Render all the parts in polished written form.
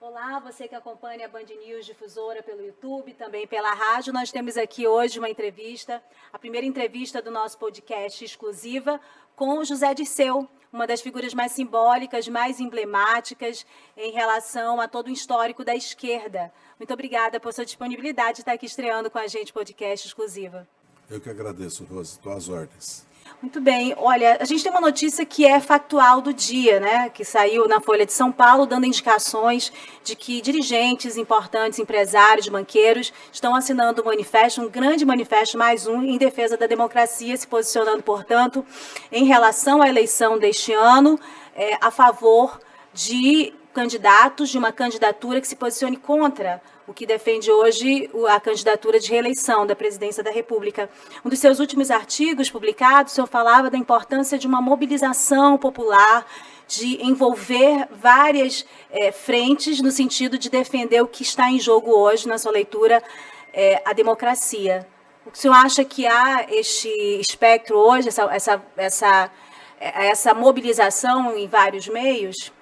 Olá, você que acompanha a Band News Difusora pelo YouTube, também pela rádio. Nós temos aqui hoje uma entrevista, a primeira entrevista do nosso podcast exclusiva com o José Dirceu, uma das figuras mais simbólicas, mais emblemáticas em relação a todo o histórico da esquerda. Muito obrigada por sua disponibilidade de estar aqui estreando com a gente podcast exclusiva. Eu que agradeço, Rose. Estou às ordens. Muito bem. Olha, a gente tem uma notícia que é factual do dia, né? Que saiu na Folha de São Paulo, dando indicações de que dirigentes importantes, empresários, banqueiros, estão assinando um manifesto, um grande manifesto, mais um, em defesa da democracia, se posicionando, portanto, em relação à eleição deste ano, a favor de candidatos, de uma candidatura que se posicione contra o que defende hoje a candidatura de reeleição da presidência da República. Um dos seus últimos artigos publicados, o senhor falava da importância de uma mobilização popular, de envolver várias frentes no sentido de defender o que está em jogo hoje, na sua leitura, a democracia. O senhor acha que há este espectro hoje, essa mobilização em vários meios?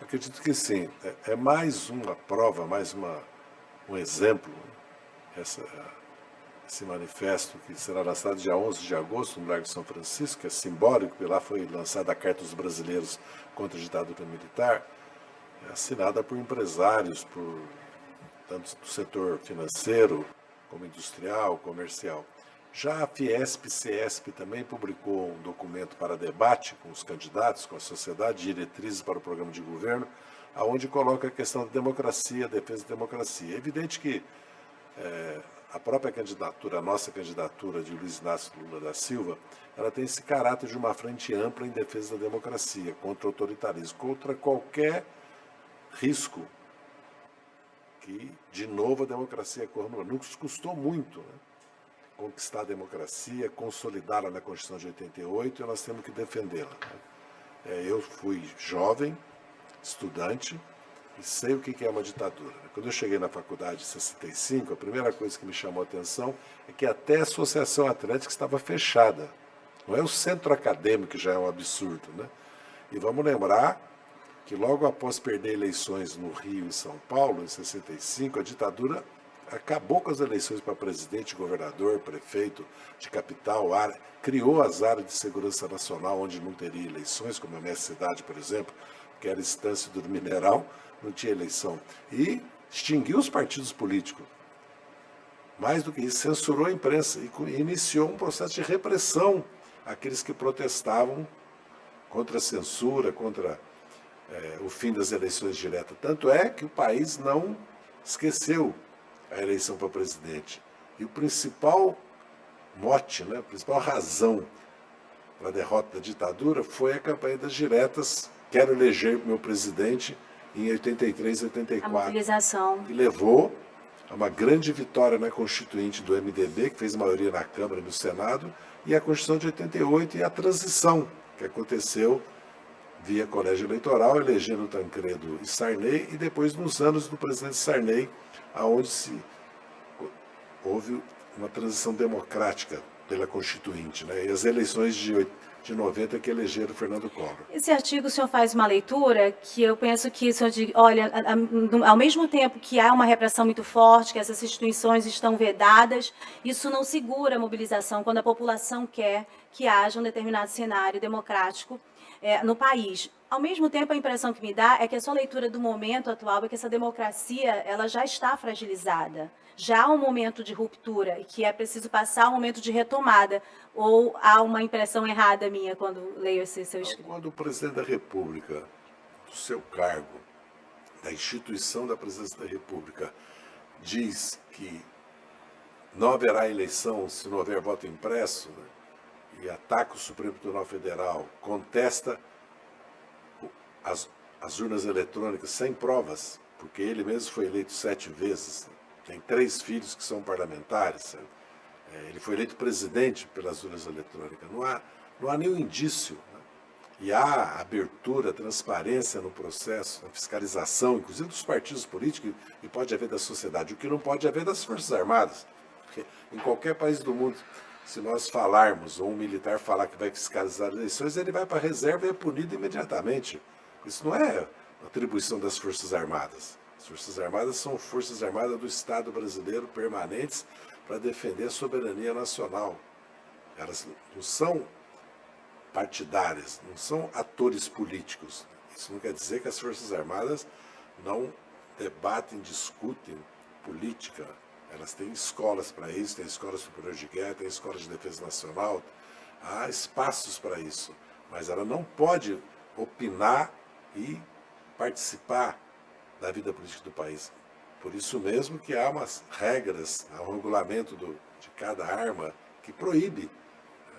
Acredito que sim. É mais uma prova, um exemplo, esse manifesto que será lançado dia 11 de agosto no Largo de São Francisco, que é simbólico, porque lá foi lançada a Carta dos Brasileiros contra a ditadura militar, assinada por empresários, tanto do setor financeiro, como industrial, comercial. Já a Fiesp-Ciesp também publicou um documento para debate com os candidatos, com a sociedade, diretrizes para o programa de governo, aonde coloca a questão da democracia, a defesa da democracia. É evidente que a própria candidatura, a nossa candidatura de Luiz Inácio Lula da Silva, ela tem esse caráter de uma frente ampla em defesa da democracia, contra o autoritarismo, contra qualquer risco que, de novo, a democracia corra no ar. Nos custou muito, né? Conquistar a democracia, consolidá-la na Constituição de 88, e nós temos que defendê-la. Eu fui jovem, estudante, e sei o que é uma ditadura. Quando eu cheguei na faculdade em 65, a primeira coisa que me chamou a atenção é que até a Associação Atlética estava fechada. Não é o centro acadêmico, que já é um absurdo, né? E vamos lembrar que logo após perder eleições no Rio e São Paulo, em 65, a ditadura acabou com as eleições para presidente, governador, prefeito de capital, criou as áreas de segurança nacional onde não teria eleições, como a minha cidade, por exemplo, que era Estância do Mineral, não tinha eleição. E extinguiu os partidos políticos. Mais do que isso, censurou a imprensa e iniciou um processo de repressão àqueles que protestavam contra a censura, contra o fim das eleições diretas. Tanto é que o país não esqueceu a eleição para presidente. E o principal mote, né, a principal razão para a derrota da ditadura foi a campanha das diretas, quero eleger meu presidente, em 83 e 84. A mobilização. Que levou a uma grande vitória na Constituinte do MDB, que fez maioria na Câmara e no Senado, e a Constituição de 88 e a transição, que aconteceu via colégio eleitoral, elegendo Tancredo e Sarney, e depois, nos anos do presidente Sarney, aonde houve uma transição democrática pela Constituinte, né? E as eleições de 90 que elegeram Fernando Collor. Esse artigo o senhor faz uma leitura que eu penso que o senhor diz, olha, ao mesmo tempo que há uma repressão muito forte, que essas instituições estão vedadas, isso não segura a mobilização quando a população quer que haja um determinado cenário democrático no país. Ao mesmo tempo, a impressão que me dá é que a sua leitura do momento atual é que essa democracia ela já está fragilizada. Já há um momento de ruptura e que é preciso passar um momento de retomada. Ou há uma impressão errada minha quando leio esse seu escrito? Quando o presidente da República, do seu cargo, da instituição da presidência da República, diz que não haverá eleição se não houver voto impresso, né, e ataca o Supremo Tribunal Federal, contesta as urnas eletrônicas sem provas, porque ele mesmo foi eleito 7 vezes, tem 3 filhos que são parlamentares, ele foi eleito presidente pelas urnas eletrônicas, não há nenhum indício, né? E há abertura, transparência no processo, na fiscalização, inclusive dos partidos políticos, e pode haver da sociedade, o que não pode haver das Forças Armadas, porque em qualquer país do mundo, se nós falarmos, ou um militar falar que vai fiscalizar as eleições, ele vai para a reserva e é punido imediatamente. Isso não é atribuição das Forças Armadas. As Forças Armadas são Forças Armadas do Estado brasileiro permanentes para defender a soberania nacional. Elas não são partidárias, não são atores políticos. Isso não quer dizer que as Forças Armadas não debatem, discutem política. Elas têm escolas para isso, tem escolas superiores de guerra, tem escolas de defesa nacional, há espaços para isso. Mas ela não pode opinar e participar da vida política do país. Por isso mesmo que há umas regras, há um regulamento de cada arma que proíbe,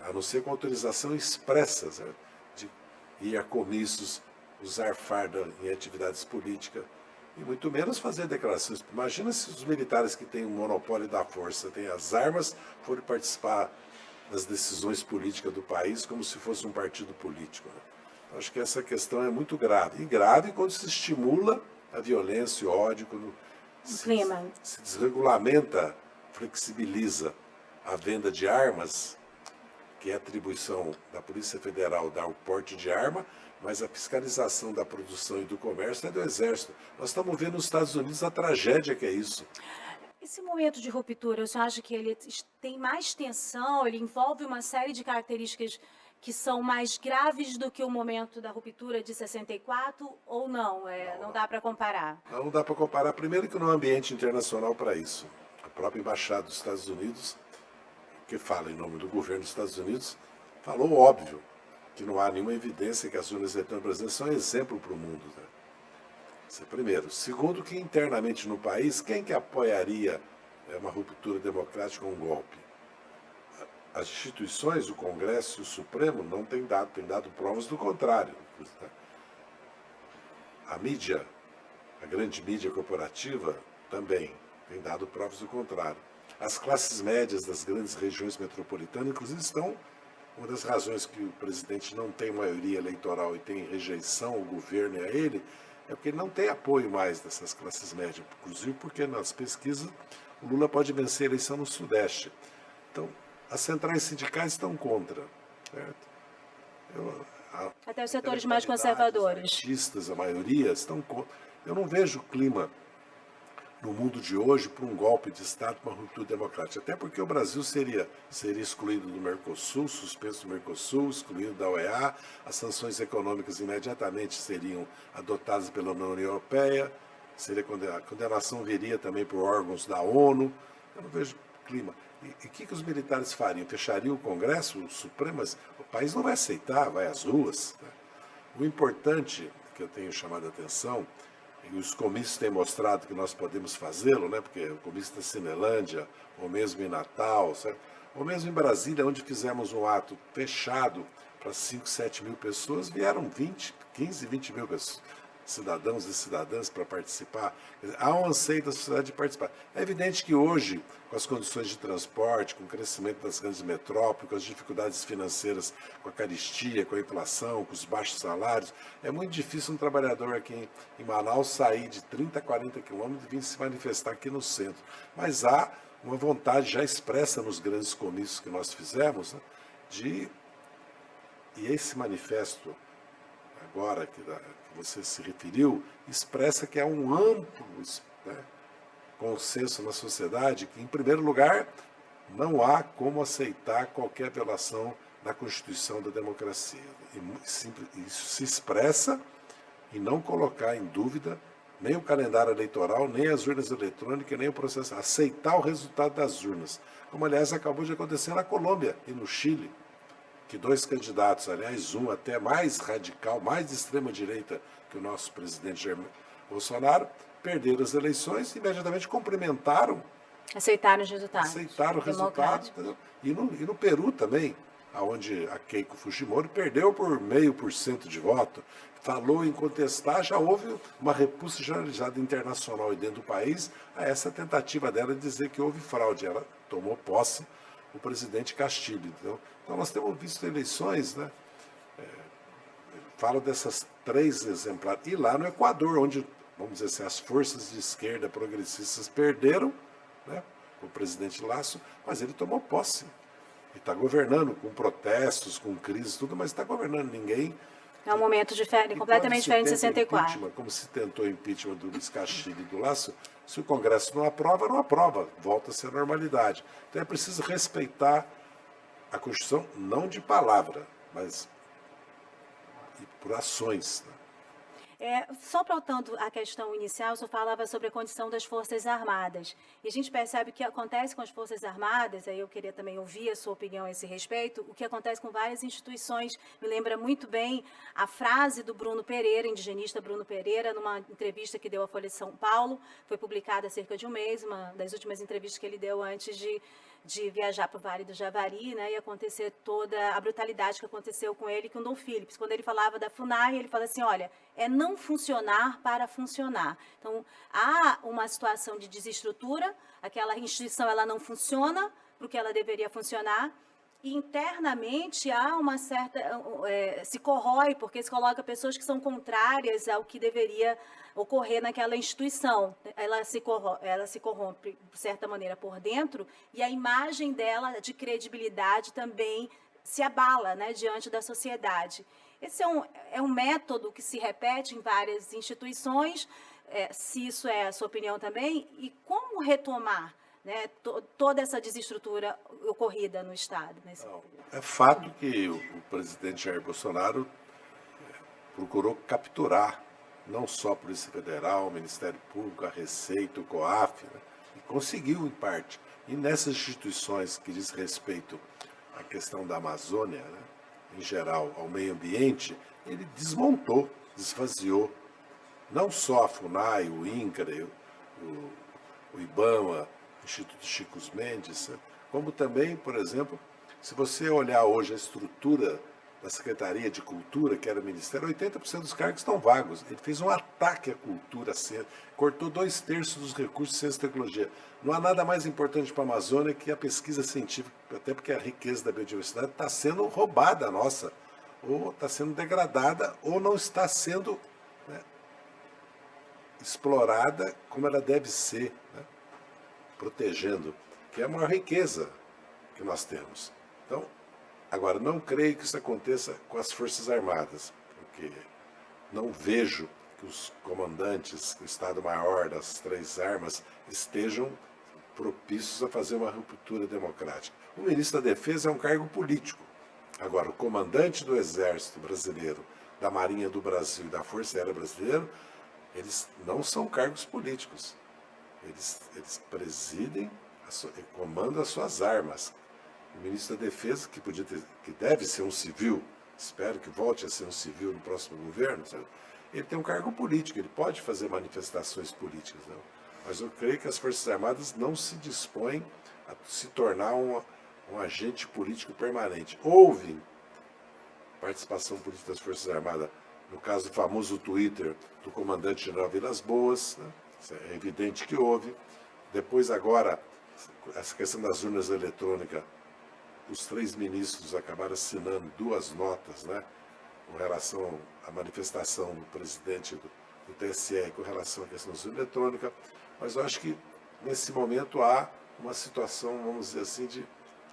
a não ser com autorização expressa, certo? De ir a comícios, usar farda em atividades políticas, e muito menos fazer declarações. Imagina se os militares que têm o monopólio da força, têm as armas, forem participar das decisões políticas do país como se fosse um partido político. Né? Então, acho que essa questão é muito grave. E grave quando se estimula a violência e o ódio, quando se desregulamenta, flexibiliza a venda de armas, que é atribuição da Polícia Federal dar o porte de arma, mas a fiscalização da produção e do comércio é do Exército. Nós estamos vendo nos Estados Unidos a tragédia que é isso. Esse momento de ruptura, você acha que ele tem mais tensão, ele envolve uma série de características que são mais graves do que o momento da ruptura de 64 ou não? Não dá para comparar? Não dá para comparar. Primeiro que não há ambiente internacional para isso. A própria Embaixada dos Estados Unidos, que fala em nome do governo dos Estados Unidos, falou óbvio que não há nenhuma evidência que as urnas eletrônicas brasileiras são exemplo para o mundo. Né? Isso é primeiro. Segundo, que internamente no país, quem que apoiaria uma ruptura democrática ou um golpe? As instituições, o Congresso e o Supremo não têm dado provas do contrário. Né? A mídia, a grande mídia corporativa, também tem dado provas do contrário. As classes médias das grandes regiões metropolitanas, inclusive, estão... Uma das razões que o presidente não tem maioria eleitoral e tem rejeição ao governo e a ele, é porque ele não tem apoio mais dessas classes médias, inclusive porque nas pesquisas o Lula pode vencer a eleição no Sudeste. Então, as centrais sindicais estão contra. Certo? Até os setores mais conservadores. Os artistas, a maioria, estão contra. Eu não vejo clima no mundo de hoje para um golpe de Estado, uma ruptura democrática. Até porque o Brasil seria excluído do Mercosul, suspenso do Mercosul, excluído da OEA, as sanções econômicas imediatamente seriam adotadas pela União Europeia, a condenação viria também por órgãos da ONU. Eu não vejo clima. E o que os militares fariam? Fechariam o Congresso, o Supremo? Mas o país não vai aceitar, vai às ruas. Né? O importante, que eu tenho chamado a atenção, e os comícios têm mostrado que nós podemos fazê-lo, né? Porque o comício da Cinelândia, ou mesmo em Natal, certo? Ou mesmo em Brasília, onde fizemos um ato fechado para 5, 7 mil pessoas, vieram 15, 20 mil pessoas, cidadãos e cidadãs para participar. Há um anseio da sociedade de participar. É evidente que hoje, com as condições de transporte, com o crescimento das grandes metrópoles, com as dificuldades financeiras, com a carestia, com a inflação, com os baixos salários, é muito difícil um trabalhador aqui em Manaus sair de 30, 40 quilômetros e vir se manifestar aqui no centro. Mas há uma vontade já expressa nos grandes comícios que nós fizemos, né, e esse manifesto agora que você se referiu, expressa que há um amplo, né, consenso na sociedade que, em primeiro lugar, não há como aceitar qualquer violação da Constituição da democracia. Isso se expressa em não colocar em dúvida nem o calendário eleitoral, nem as urnas eletrônicas, nem o processo. Aceitar o resultado das urnas. Como, aliás, acabou de acontecer na Colômbia e no Chile, que 2 candidatos, aliás, um até mais radical, mais de extrema-direita que o nosso presidente Jair Bolsonaro, perderam as eleições e imediatamente cumprimentaram. Aceitaram os resultados. Aceitaram o resultado. E no Peru também, onde a Keiko Fujimori perdeu por 0,5% de voto, falou em contestar, já houve uma repulsa generalizada internacional e dentro do país a essa tentativa dela de dizer que houve fraude. Ela tomou posse o presidente Castilho. Então nós temos visto eleições, né? Falo dessas 3 exemplares. E lá no Equador, onde, vamos dizer assim, as forças de esquerda progressistas perderam, né, o presidente Lasso, mas ele tomou posse. E está governando com protestos, com crises, tudo, mas está governando. Ninguém É um momento diferente, completamente diferente de 64. Como se tentou impeachment do Luiz Castilho e do Lasso, se o Congresso não aprova, não aprova, volta a ser normalidade. Então é preciso respeitar a Constituição, não de palavra, mas por ações. Né? Só voltando à questão inicial, o senhor falava sobre a condição das Forças Armadas. E a gente percebe que acontece com as Forças Armadas, aí eu queria também ouvir a sua opinião a esse respeito, o que acontece com várias instituições. Me lembra muito bem a frase do Bruno Pereira, indigenista Bruno Pereira, numa entrevista que deu à Folha de São Paulo, foi publicada há cerca de um mês, uma das últimas entrevistas que ele deu antes de viajar para o Vale do Javari, né, e acontecer toda a brutalidade que aconteceu com ele e com Dom Phillips. Quando ele falava da FUNAI, ele fala assim, olha, é não funcionar para funcionar. Então, há uma situação de desestrutura, aquela instituição ela não funciona para o que ela deveria funcionar, e internamente há uma certa... se corrói, porque se coloca pessoas que são contrárias ao que deveria ocorrer naquela instituição. Ela se corrompe, de certa maneira, por dentro, e a imagem dela, de credibilidade, também se abala, né, diante da sociedade. Esse é um método que se repete em várias instituições, se isso é a sua opinião também, e como retomar, né, toda essa desestrutura ocorrida no Estado? É fato que o presidente Jair Bolsonaro procurou capturar não só a Polícia Federal, o Ministério Público, a Receita, o COAF, né, e conseguiu em parte. E nessas instituições que diz respeito à questão da Amazônia, né, em geral, ao meio ambiente, ele desmontou, desvaziou. Não só a FUNAI, o INCRA, o IBAMA, o Instituto Chico Mendes, como também, por exemplo, se você olhar hoje a estrutura da Secretaria de Cultura, que era o Ministério, 80% dos cargos estão vagos. Ele fez um ataque à cultura, cortou 2/3 dos recursos de ciência e tecnologia. Não há nada mais importante para a Amazônia que a pesquisa científica, até porque a riqueza da biodiversidade está sendo roubada nossa, ou está sendo degradada, ou não está sendo, né, explorada como ela deve ser, né, protegendo, que é a maior riqueza que nós temos. Então, agora, não creio que isso aconteça com as Forças Armadas, porque não vejo que os comandantes do Estado-Maior das 3 armas estejam propícios a fazer uma ruptura democrática. O ministro da Defesa é um cargo político. Agora, o comandante do Exército Brasileiro, da Marinha do Brasil e da Força Aérea Brasileira, eles não são cargos políticos. Eles presidem e comandam as suas armas. O ministro da Defesa, que deve ser um civil, espero que volte a ser um civil no próximo governo, sabe? Ele tem um cargo político, ele pode fazer manifestações políticas, não? Mas eu creio que as Forças Armadas não se dispõem a se tornar um agente político permanente. Houve participação política das Forças Armadas, no caso do famoso Twitter do comandante-general Vilas Boas, né? É evidente que houve. Depois, agora, essa questão das urnas eletrônicas, os 3 ministros acabaram assinando 2 notas, né, com relação à manifestação do presidente do TSE com relação à questão da urna eletrônica, mas eu acho que nesse momento há uma situação, vamos dizer assim, de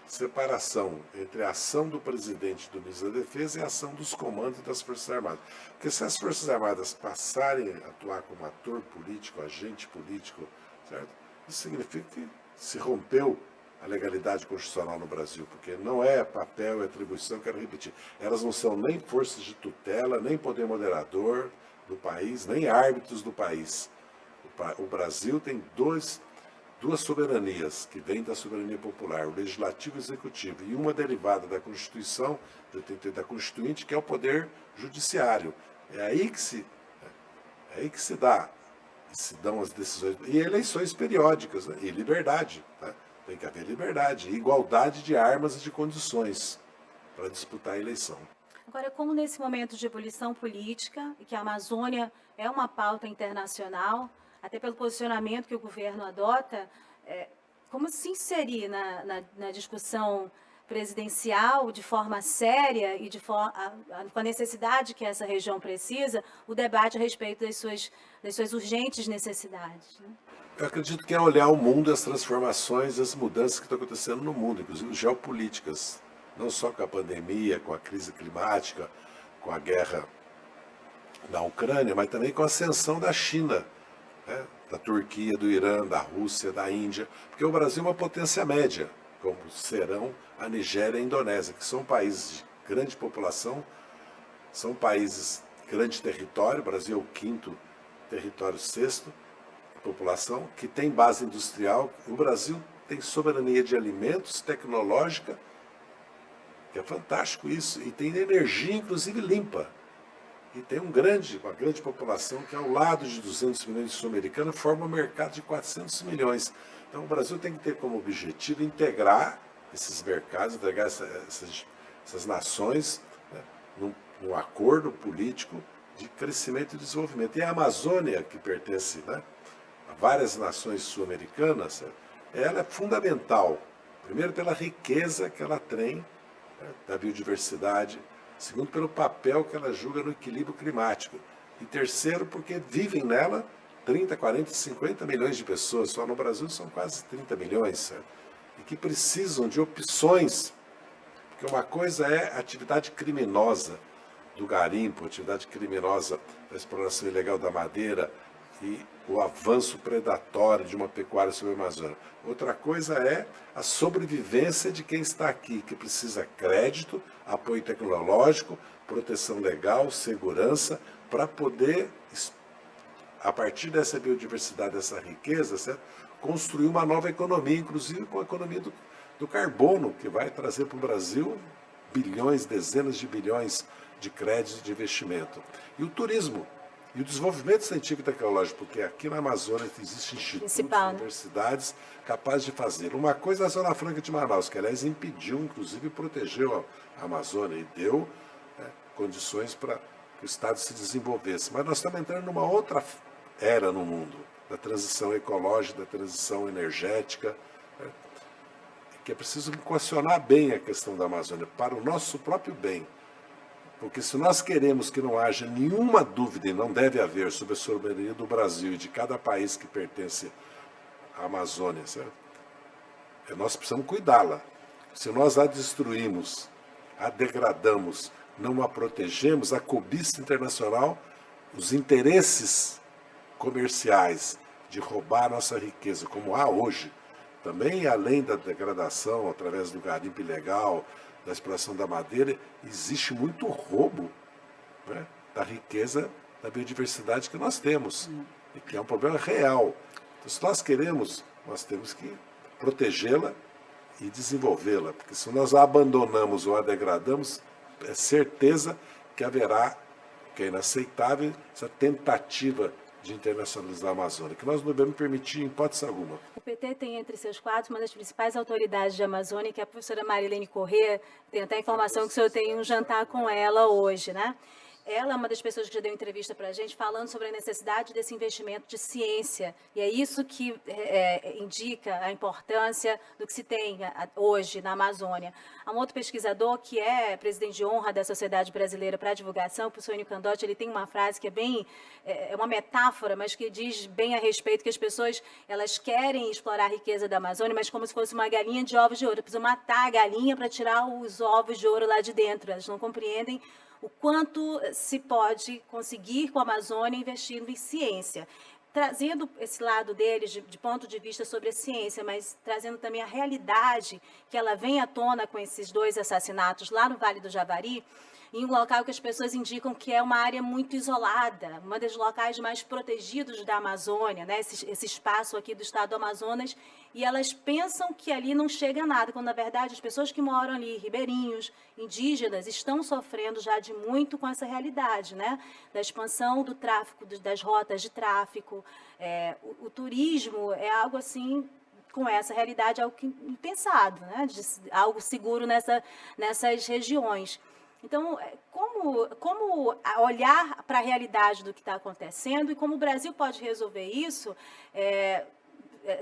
separação entre a ação do presidente e do ministro da Defesa e a ação dos comandos das Forças Armadas. Porque se as Forças Armadas passarem a atuar como ator político, agente político, certo? Isso significa que se rompeu a legalidade constitucional no Brasil, porque não é papel e atribuição, quero repetir, elas não são nem forças de tutela, nem poder moderador do país, nem árbitros do país. O Brasil tem duas soberanias que vêm da soberania popular, o legislativo e o executivo, e uma derivada da Constituição, da Constituinte, que é o poder judiciário. É aí que se dão as decisões, e eleições periódicas, né? E liberdade, tá? Tem que haver liberdade, igualdade de armas e de condições para disputar a eleição. Agora, como nesse momento de ebulição política, e que a Amazônia é uma pauta internacional, até pelo posicionamento que o governo adota, como se inserir na discussão presidencial de forma séria e com a necessidade que essa região precisa, o debate a respeito das suas urgentes necessidades, né? Eu acredito que é olhar o mundo, as transformações, as mudanças que estão acontecendo no mundo, inclusive geopolíticas, não só com a pandemia, com a crise climática, com a guerra na Ucrânia, mas também com a ascensão da China, né? Da Turquia, do Irã, da Rússia, da Índia, porque o Brasil é uma potência média, como serão a Nigéria e a Indonésia, que são países de grande população, são países de grande território, o Brasil é o quinto território, sexto população, que tem base industrial. O Brasil tem soberania de alimentos, tecnológica, que é fantástico isso, e tem energia, inclusive, limpa. E tem uma grande população que, ao lado de 200 milhões de sul-americanos, forma um mercado de 400 milhões. Então, o Brasil tem que ter como objetivo integrar esses mercados, integrar essas nações, né, num acordo político de crescimento e desenvolvimento. E a Amazônia, que pertence, né, a várias nações sul-americanas, ela é fundamental. Primeiro, pela riqueza que ela tem, né, da biodiversidade. Segundo, pelo papel que ela julga no equilíbrio climático. E terceiro, porque vivem nela 30, 40, 50 milhões de pessoas. Só no Brasil são quase 30 milhões. Certo? E que precisam de opções. Porque uma coisa é a atividade criminosa do garimpo, a atividade criminosa da exploração ilegal da madeira e o avanço predatório de uma pecuária sobre a Amazônia. Outra coisa é a sobrevivência de quem está aqui, que precisa crédito, apoio tecnológico, proteção legal, segurança, para poder, a partir dessa biodiversidade, dessa riqueza, certo? Construir uma nova economia, inclusive com a economia do carbono, que vai trazer para o Brasil bilhões, dezenas de bilhões de créditos de investimento. E o turismo. E o desenvolvimento científico e tecnológico, porque aqui na Amazônia existem institutos, universidades capazes de fazer. Uma coisa é a Zona Franca de Manaus, que aliás impediu, inclusive protegeu a Amazônia e deu, né, condições para que o Estado se desenvolvesse. Mas nós estamos entrando numa outra era no mundo, da transição ecológica, da transição energética, né, que é preciso equacionar bem a questão da Amazônia para o nosso próprio bem. Porque se nós queremos que não haja nenhuma dúvida, e não deve haver, sobre a soberania do Brasil e de cada país que pertence à Amazônia, certo? Nós precisamos cuidá-la. Se nós a destruímos, a degradamos, não a protegemos, a cobiça internacional, os interesses comerciais de roubar a nossa riqueza, como há hoje, também além da degradação através do garimpo ilegal, da exploração da madeira, existe muito roubo, né, da riqueza, da biodiversidade que nós temos, e que é um problema real. Então, se nós queremos, nós temos que protegê-la e desenvolvê-la, porque se nós a abandonamos ou a degradamos, é certeza que haverá, que é inaceitável, essa tentativa de internacionalizar a Amazônia, que nós não devemos permitir em hipótese alguma. O PT tem entre seus quadros uma das principais autoridades de Amazônia, que é a professora Marilene Corrêa. Tem até a informação que o senhor tem um jantar com ela hoje, né? Ela é uma das pessoas que já deu entrevista para a gente falando sobre a necessidade desse investimento de ciência. E é isso que indica a importância do que se tem hoje na Amazônia. Há um outro pesquisador que é presidente de honra da Sociedade Brasileira para a Divulgação, o professor Enio Candotti, ele tem uma frase que é bem, é uma metáfora, mas que diz bem a respeito que as pessoas, elas querem explorar a riqueza da Amazônia, mas como se fosse uma galinha de ovos de ouro. Precisam matar a galinha para tirar os ovos de ouro lá de dentro. Elas não compreendem o quanto se pode conseguir com a Amazônia investindo em ciência. Trazendo esse lado deles, de ponto de vista sobre a ciência, mas trazendo também a realidade que ela vem à tona com esses 2 assassinatos lá no Vale do Javari, em um local que as pessoas indicam que é uma área muito isolada, uma dos locais mais protegidos da Amazônia, né? Esse espaço aqui do estado do Amazonas, e elas pensam que ali não chega a nada, quando na verdade as pessoas que moram ali, ribeirinhos, indígenas, estão sofrendo já de muito com essa realidade, né? Da expansão do tráfico, das rotas de tráfico. O turismo é algo assim, com essa realidade, algo impensado, né? Algo seguro nessas regiões. Então, como olhar para a realidade do que está acontecendo e como o Brasil pode resolver isso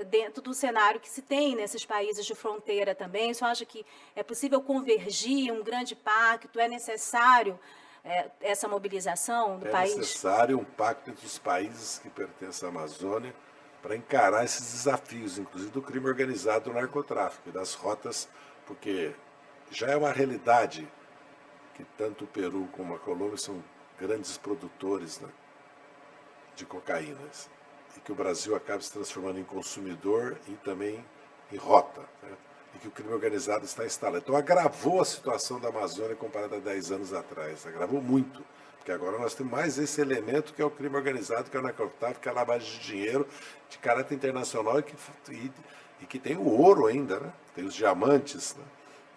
dentro do cenário que se tem nesses países de fronteira também? Você acha que é possível convergir um grande pacto? É necessário essa mobilização do país? É necessário um pacto entre os países que pertencem à Amazônia para encarar esses desafios, inclusive do crime organizado, do narcotráfico, das rotas, porque já é uma realidade que tanto o Peru como a Colômbia são grandes produtores, né, de cocaína, e que o Brasil acabe se transformando em consumidor e também em rota, né, e que o crime organizado está instalado. Então agravou a situação da Amazônia comparada a 10 anos atrás, agravou muito, porque agora nós temos mais esse elemento que é o crime organizado, que é o narcotráfico, que é a lavagem de dinheiro de caráter internacional e que tem o ouro ainda, né, tem os diamantes, né.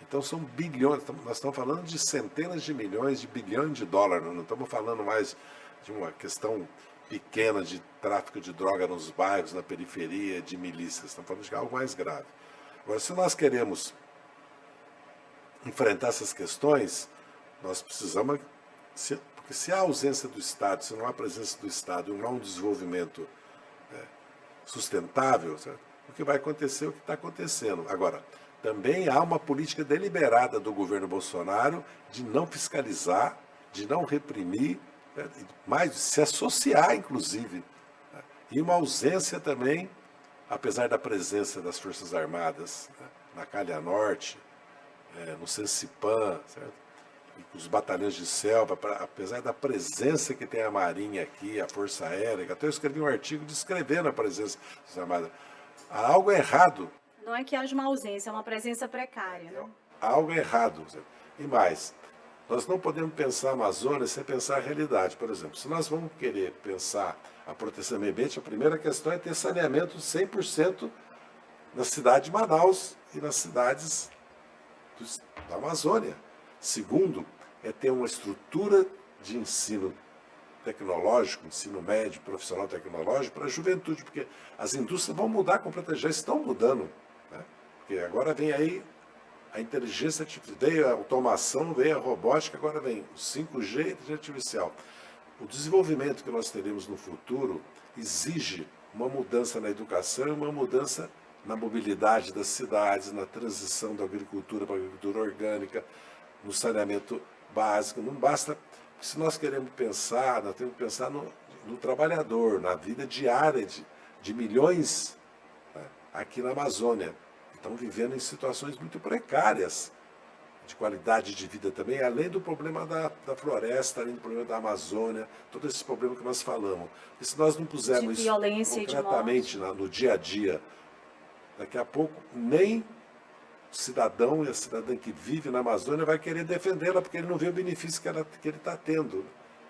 Então são bilhões, nós estamos falando de centenas de milhões, de bilhões de dólares, não estamos falando mais de uma questão pequena de tráfico de droga nos bairros, na periferia, de milícias, estamos falando de algo mais grave. Agora, se nós queremos enfrentar essas questões, nós precisamos, porque se há ausência do Estado, se não há presença do Estado, não há um desenvolvimento sustentável, certo? O que vai acontecer é o que está acontecendo. Agora, também há uma política deliberada do governo Bolsonaro de não fiscalizar, de não reprimir, né, mas de se associar, inclusive. Né, e uma ausência também, apesar da presença das Forças Armadas, né, na Calha Norte, no Sensipan, certo? E os batalhões de selva, apesar da presença que tem a Marinha aqui, a Força Aérea, até eu escrevi um artigo descrevendo a presença das Armadas. Há algo errado. Não é que haja uma ausência, é uma presença precária. Né? Há algo errado. E mais, nós não podemos pensar a Amazônia sem pensar a realidade. Por exemplo, se nós vamos querer pensar a proteção do meio ambiente, a primeira questão é ter saneamento 100% na cidade de Manaus e nas cidades da Amazônia. Segundo, é ter uma estrutura de ensino tecnológico, ensino médio, profissional tecnológico para a juventude, porque as indústrias vão mudar completamente, já estão mudando. Né? Porque agora vem aí a inteligência artificial, veio a automação, veio a robótica, agora vem o 5G e a inteligência artificial. O desenvolvimento que nós teremos no futuro exige uma mudança na educação e uma mudança na mobilidade das cidades, na transição da agricultura para a agricultura orgânica, no saneamento básico. Não basta, se nós queremos pensar, nós temos que pensar no trabalhador, na vida diária de milhões, né, aqui na Amazônia. Estão vivendo em situações muito precárias, de qualidade de vida também, além do problema da floresta, além do problema da Amazônia, todo esse problema que nós falamos. E se nós não pusermos isso concretamente no dia a dia, daqui a pouco nem o cidadão e a cidadã que vive na Amazônia vai querer defendê-la, porque ele não vê o benefício que ele está tendo.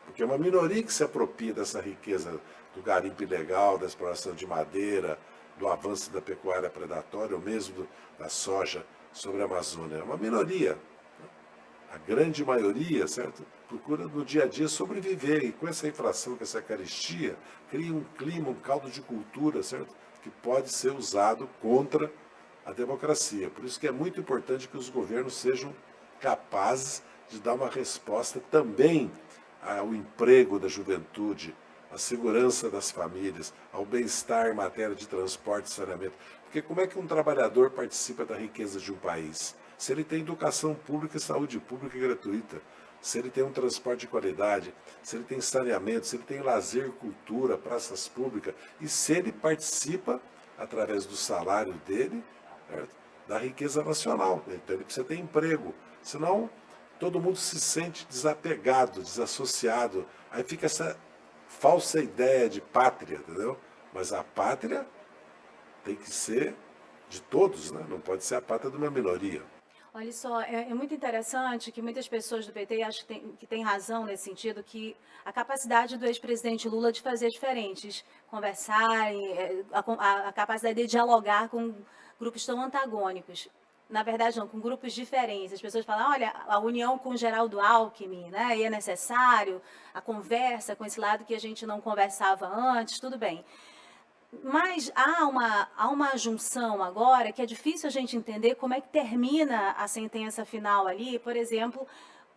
Porque é uma minoria que se apropria dessa riqueza do garimpo ilegal, da exploração de madeira, do avanço da pecuária predatória, ou mesmo da soja sobre a Amazônia. É uma minoria. A grande maioria, certo, procura no dia a dia sobreviver. E com essa inflação, com essa carestia, cria um clima, um caldo de cultura, certo, que pode ser usado contra a democracia. Por isso que é muito importante que os governos sejam capazes de dar uma resposta também ao emprego da juventude, à segurança das famílias, ao bem-estar em matéria de transporte e saneamento. Porque como é que um trabalhador participa da riqueza de um país? Se ele tem educação pública e saúde pública gratuita, se ele tem um transporte de qualidade, se ele tem saneamento, se ele tem lazer, cultura, praças públicas, e se ele participa, através do salário dele, certo, da riqueza nacional. Então ele precisa ter emprego. Senão, todo mundo se sente desapegado, desassociado. Aí fica essa falsa ideia de pátria, entendeu? Mas a pátria tem que ser de todos, né? Não pode ser a pátria de uma minoria. Olha só, é muito interessante que muitas pessoas do PT acham que tem razão nesse sentido, que a capacidade do ex-presidente Lula de fazer diferentes, conversarem, a capacidade de dialogar com grupos tão antagônicos. Na verdade, não, com grupos diferentes. As pessoas falam, olha, a união com o Geraldo Alckmin, né, e é necessário, a conversa com esse lado que a gente não conversava antes, tudo bem. Mas há uma junção agora que é difícil a gente entender como é que termina a sentença final ali. Por exemplo,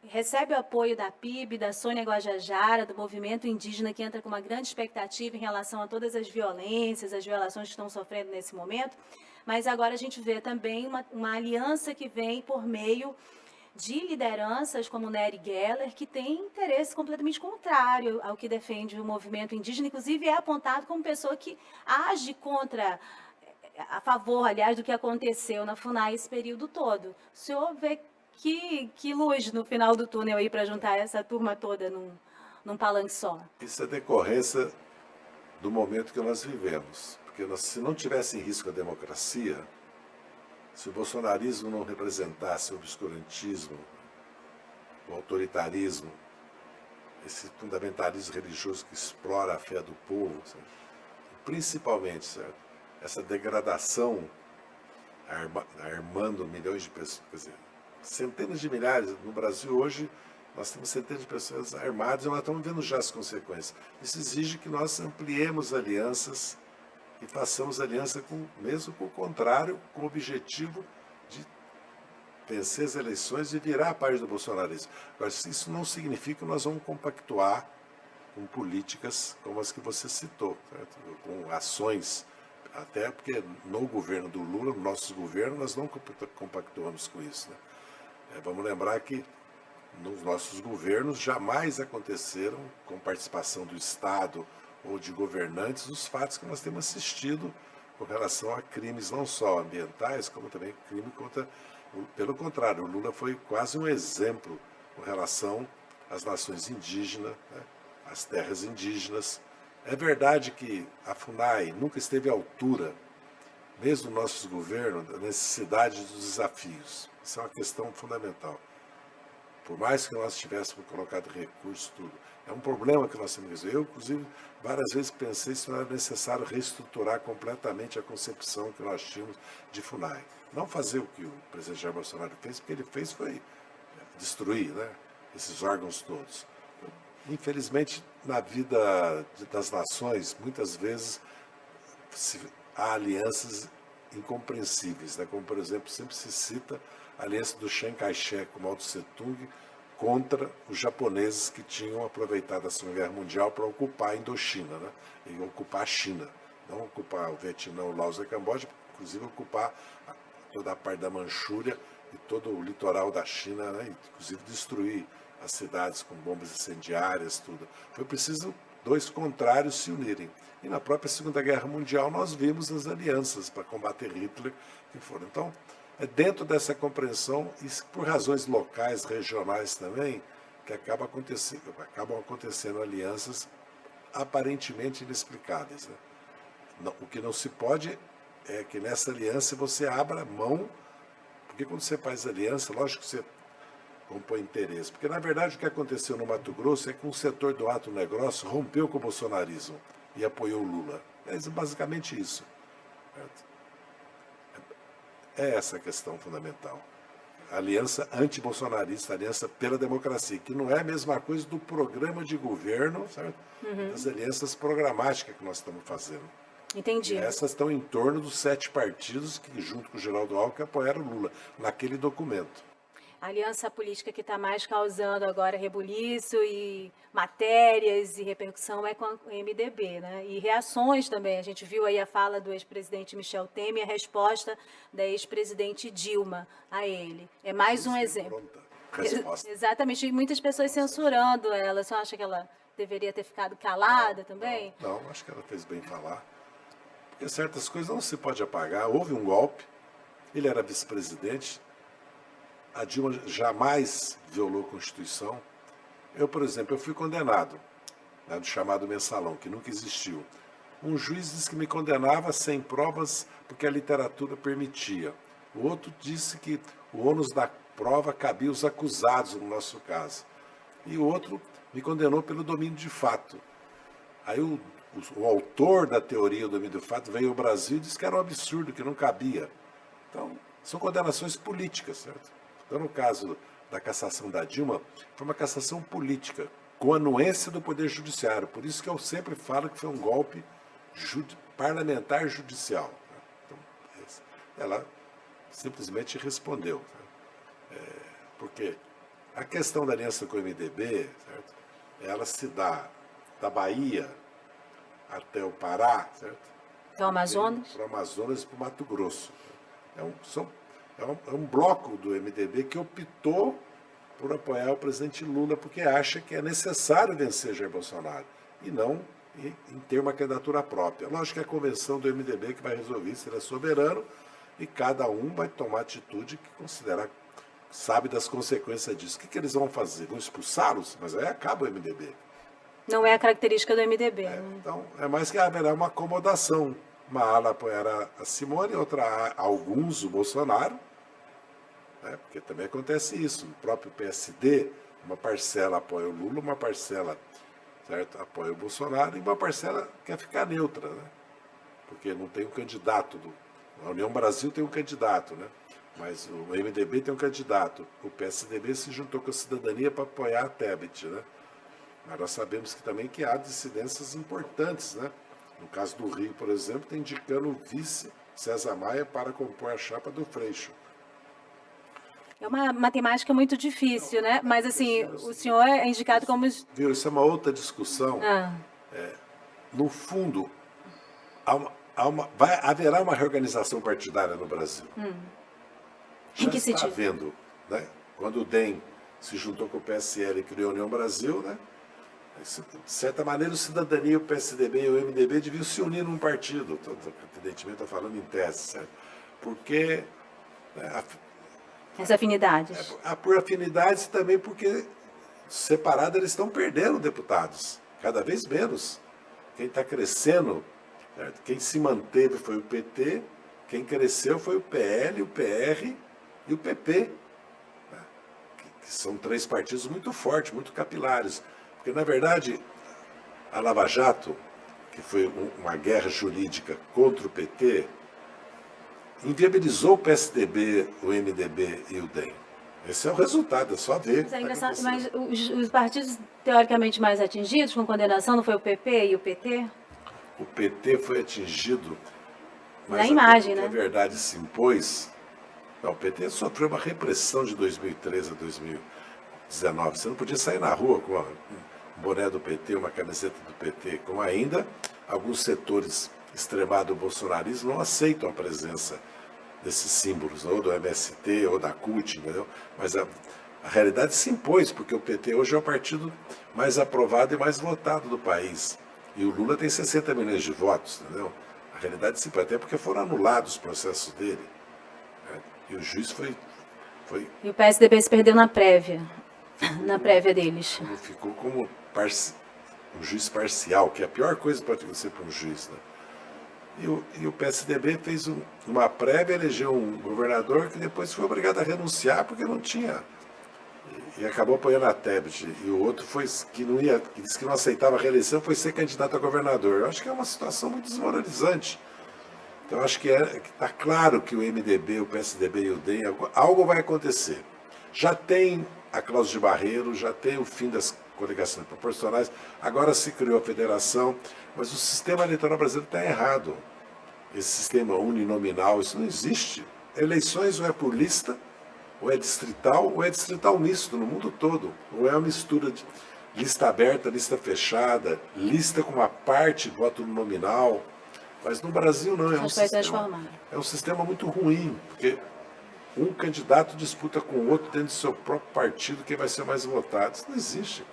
recebe o apoio da PIB, da Sônia Guajajara, do movimento indígena, que entra com uma grande expectativa em relação a todas as violências, as violações que estão sofrendo nesse momento. Mas agora a gente vê também uma aliança que vem por meio de lideranças como Nery Geller, que tem interesse completamente contrário ao que defende o movimento indígena, inclusive é apontado como pessoa que age a favor, aliás, do que aconteceu na FUNAI esse período todo. O senhor vê que luz no final do túnel aí para juntar essa turma toda num palanque só. Isso é decorrência do momento que nós vivemos. Porque se não tivesse em risco a democracia, se o bolsonarismo não representasse o obscurantismo, o autoritarismo, esse fundamentalismo religioso que explora a fé do povo, sabe? Principalmente, certo? Essa degradação armando milhões de pessoas, quer dizer, centenas de milhares. No Brasil hoje nós temos centenas de pessoas armadas e nós estamos vendo já as consequências. Isso exige que nós ampliemos alianças e façamos aliança mesmo com o contrário, com o objetivo de vencer as eleições e virar a página do bolsonarismo. Agora, isso não significa que nós vamos compactuar com políticas como as que você citou, certo? Com ações, até porque no governo do Lula, no nosso governo, nós não compactuamos com isso, né? Vamos lembrar que nos nossos governos jamais aconteceram, com participação do Estado ou de governantes, os fatos que nós temos assistido com relação a crimes não só ambientais, como também crime contra... Pelo contrário, o Lula foi quase um exemplo com relação às nações indígenas, né, às terras indígenas. É verdade que a FUNAI nunca esteve à altura, mesmo no nosso governo, da necessidade dos desafios. Isso é uma questão fundamental. Por mais que nós tivéssemos colocado recursos, tudo, é um problema que nós temos que resolver. Eu, inclusive, várias vezes pensei se não era necessário reestruturar completamente a concepção que nós tínhamos de FUNAI. Não fazer o que o presidente Jair Bolsonaro fez, porque ele fez foi destruir, né, esses órgãos todos. Infelizmente, na vida das nações, muitas vezes há alianças incompreensíveis, né? Como, por exemplo, sempre se cita a aliança do Chiang Kai-shek com Mao Tse-tung contra os japoneses que tinham aproveitado a Segunda Guerra Mundial para ocupar a Indochina, né? E ocupar a China. Não ocupar o Vietnã, o Laos e a Camboja, inclusive ocupar toda a parte da Manchúria e todo o litoral da China, né? Inclusive destruir as cidades com bombas incendiárias, tudo. Foi preciso dois contrários se unirem. E na própria Segunda Guerra Mundial nós vimos as alianças para combater Hitler que foram. Então, é dentro dessa compreensão, e por razões locais, regionais também, que acabam acontecendo alianças aparentemente inexplicáveis, né? O que não se pode é que nessa aliança você abra mão, porque quando você faz aliança, lógico que você compõe interesse. Porque, na verdade, o que aconteceu no Mato Grosso é que um setor do Mato Grosso rompeu com o bolsonarismo e apoiou o Lula. É basicamente isso. É essa a questão fundamental. A aliança anti-bolsonarista, a aliança pela democracia, que não é a mesma coisa do programa de governo, certo? Das alianças programáticas que nós estamos fazendo. Entendi. E essas estão em torno dos 7 partidos que, junto com o Geraldo Alckmin, apoiaram o Lula naquele documento. A aliança política que está mais causando agora rebuliço e matérias e repercussão é com o MDB, né? E reações também. A gente viu aí a fala do ex-presidente Michel Temer e a resposta da ex-presidente Dilma a ele. É mais um exemplo. Resposta. Exatamente. E muitas pessoas censurando ela. Você acha que ela deveria ter ficado calada também? Não, acho que ela fez bem falar. Porque certas coisas não se pode apagar. Houve um golpe, ele era vice-presidente, a Dilma jamais violou a Constituição. Eu, por exemplo, eu fui condenado, né, do chamado mensalão, que nunca existiu. Um juiz disse que me condenava sem provas porque a literatura permitia. O outro disse que o ônus da prova cabia aos acusados, no nosso caso. E o outro me condenou pelo domínio de fato. Aí o autor da teoria do domínio de fato veio ao Brasil e disse que era um absurdo, que não cabia. Então, são condenações políticas, certo? Então, no caso da cassação da Dilma, foi uma cassação política, com anuência do Poder Judiciário. Por isso que eu sempre falo que foi um golpe parlamentar judicial. Então, ela simplesmente respondeu. Porque a questão da aliança com o MDB, certo? Ela se dá da Bahia até o Pará, certo? Do Amazonas? Para o Amazonas e para o Mato Grosso. É um bloco do MDB que optou por apoiar o presidente Lula porque acha que é necessário vencer Jair Bolsonaro e não em ter uma candidatura própria. Lógico que é a convenção do MDB que vai resolver isso, ele é soberano e cada um vai tomar atitude que considerar, sabe das consequências disso. O que eles vão fazer? Vão expulsá-los? Mas aí acaba o MDB. Não é a característica do MDB. Então, é mais que haverá uma acomodação. Uma ala apoiará a Simone, outra alguns o Bolsonaro, né? Porque também acontece isso. O próprio PSD, uma parcela apoia o Lula, uma parcela, certo, apoia o Bolsonaro e uma parcela quer ficar neutra, né? Porque não tem um candidato. A União Brasil tem um candidato, né? Mas o MDB tem um candidato. O PSDB se juntou com a Cidadania para apoiar a Tebet, né? Mas nós sabemos que também que há dissidências importantes, né? No caso do Rio, por exemplo, está indicando o vice César Maia para compor a chapa do Freixo. É uma matemática muito difícil, né? Mas, assim, o senhor é indicado como... Viu, isso é uma outra discussão. No fundo, haverá uma reorganização partidária no Brasil. Em que Já está sentido? havendo, né? Quando o DEM se juntou com o PSL e criou a União Brasil, né? De certa maneira, o Cidadania, o PSDB e o MDB deviam se unir num partido. Evidentemente, estou falando em tese, certo? Porque... As afinidades. Por afinidades e também porque, separados, eles estão perdendo deputados. Cada vez menos. Quem está crescendo, certo? Quem se manteve foi o PT, quem cresceu foi o PL, o PR e o PP. Né? Que são três partidos muito fortes, muito capilares. Porque, na verdade, a Lava Jato, que foi uma guerra jurídica contra o PT, inviabilizou o PSDB, o MDB e o DEM. Esse é o resultado, é só ver. Mas é engraçado, mas os partidos teoricamente mais atingidos com condenação não foi o PP e o PT? O PT foi atingido, mas na imagem, né? A verdade se impôs. Não, o PT sofreu uma repressão de 2013 a 2019. Você não podia sair na rua com um boné do PT, uma camiseta do PT, como ainda alguns setores extremados do bolsonarismo não aceitam a presença desses símbolos, ou do MST, ou da CUT, entendeu? Mas a realidade se impôs, porque o PT hoje é o partido mais aprovado e mais votado do país. E o Lula tem 60 milhões de votos, entendeu? A realidade se impôs, até porque foram anulados os processos dele. Né? E o juiz foi... E o PSDB se perdeu na prévia. Na prévia deles. Ficou como um juiz parcial, que é a pior coisa para acontecer para um juiz, né? E o PSDB fez uma prévia, elegeu um governador que depois foi obrigado a renunciar porque não tinha. E acabou apoiando a Tebet. E o outro foi que disse que não aceitava a reeleição, foi ser candidato a governador. Eu acho que é uma situação muito desmoralizante. Então acho que está claro que o MDB, o PSDB e o DEM, algo vai acontecer. Já tem a cláusula de barreiro, já tem o fim das coligações proporcionais, agora se criou a federação, mas o sistema eleitoral brasileiro está errado. Esse sistema uninominal, isso não existe. Eleições ou é por lista, ou é distrital misto no mundo todo. Ou é uma mistura de lista aberta, lista fechada, lista com uma parte, voto nominal. Mas no Brasil não, é um sistema muito ruim, porque um candidato disputa com o outro dentro do seu próprio partido quem vai ser mais votado. Isso não existe.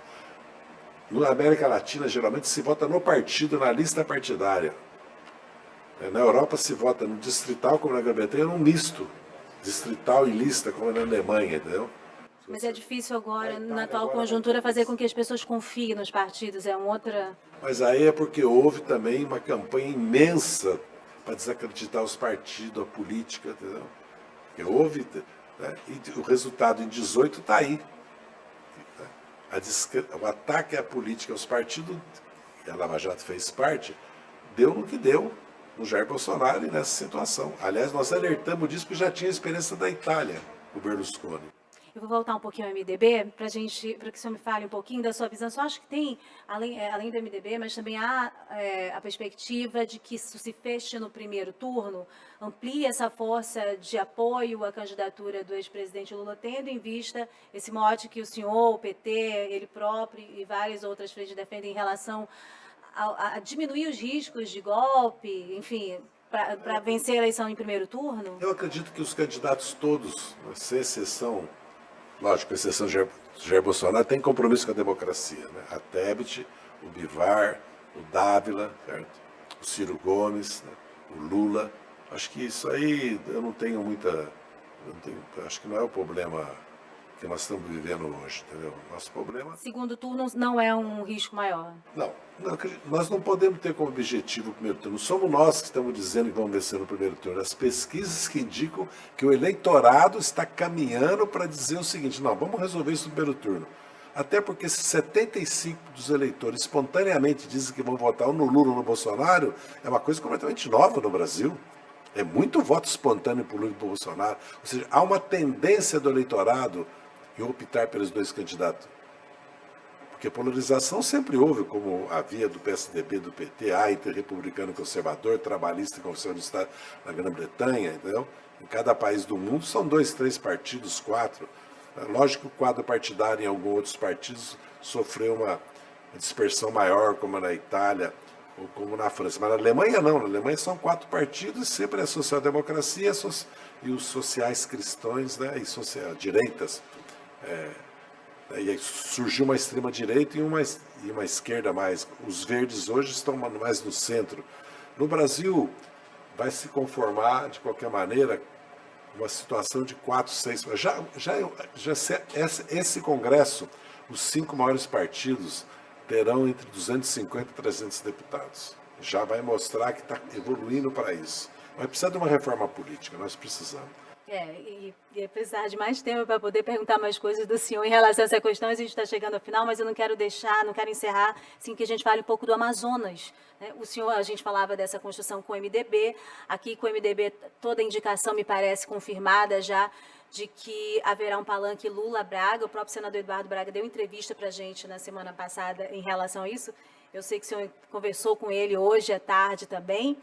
Na América Latina, geralmente, se vota no partido, na lista partidária. Na Europa, se vota no distrital, como na Grã-Bretanha, num misto. Distrital e lista, como na Alemanha, entendeu? Mas é difícil agora, na atual conjuntura, fazer com que as pessoas confiem nos partidos. É uma outra... Mas aí é porque houve também uma campanha imensa para desacreditar os partidos, a política, entendeu? Porque houve, né? E o resultado em 18 está aí. O ataque à política, aos partidos, que a Lava Jato fez parte, deu no que deu no Jair Bolsonaro e nessa situação. Aliás, nós alertamos disso porque já tinha experiência da Itália, o Berlusconi. Eu vou voltar um pouquinho ao MDB, para que o senhor me fale um pouquinho da sua visão. Eu só acho que tem, além do MDB, mas também há a perspectiva de que isso se feche no primeiro turno, amplie essa força de apoio à candidatura do ex-presidente Lula, tendo em vista esse mote que o senhor, o PT, ele próprio e várias outras frentes defendem em relação a diminuir os riscos de golpe, enfim, para vencer a eleição em primeiro turno? Eu acredito que os candidatos todos, sem exceção, lógico, com exceção de Jair Bolsonaro, tem compromisso com a democracia. Né? A Tebet, o Bivar, o Dávila, certo? O Ciro Gomes, né? O Lula. Acho que isso aí eu não tenho muita... acho que não é o problema que nós estamos vivendo hoje, entendeu? Nosso problema... Segundo turno não é um risco maior. Nós não podemos ter como objetivo o primeiro turno. Não somos nós que estamos dizendo que vamos vencer no primeiro turno. As pesquisas que indicam que o eleitorado está caminhando para dizer o seguinte: não, vamos resolver isso no primeiro turno. Até porque se 75% dos eleitores espontaneamente dizem que vão votar ou no Lula ou no Bolsonaro, é uma coisa completamente nova no Brasil. É muito voto espontâneo para o Lula e para o Bolsonaro. Ou seja, há uma tendência do eleitorado em optar pelos dois candidatos. Porque polarização sempre houve, como havia do PSDB, do PT, há entre republicano e conservador, trabalhista e conservador na Grã-Bretanha, entendeu? Em cada país do mundo são 2, 3 partidos, 4. Lógico que o quadro partidário em alguns outros partidos sofreu uma dispersão maior, como na Itália ou como na França. Mas na Alemanha não, na Alemanha são 4 partidos, sempre a social-democracia e os sociais cristãos, né, e direitas. E aí surgiu uma extrema-direita e uma esquerda mais. Os verdes hoje estão mais no centro. No Brasil, vai se conformar, de qualquer maneira, uma situação de 4, 6... Esse Congresso, os 5 maiores partidos terão entre 250 e 300 deputados. Já vai mostrar que está evoluindo para isso. Mas precisa de uma reforma política, nós precisamos. E precisar de mais tempo para poder perguntar mais coisas do senhor em relação a essa questão. A gente está chegando ao final, mas eu não quero encerrar sem que a gente fale um pouco do Amazonas. Né? O senhor, a gente falava dessa construção com o MDB. Aqui com o MDB, toda a indicação me parece confirmada já de que haverá um palanque Lula-Braga. O próprio senador Eduardo Braga deu entrevista para a gente na semana passada em relação a isso. Eu sei que o senhor conversou com ele hoje à tarde também.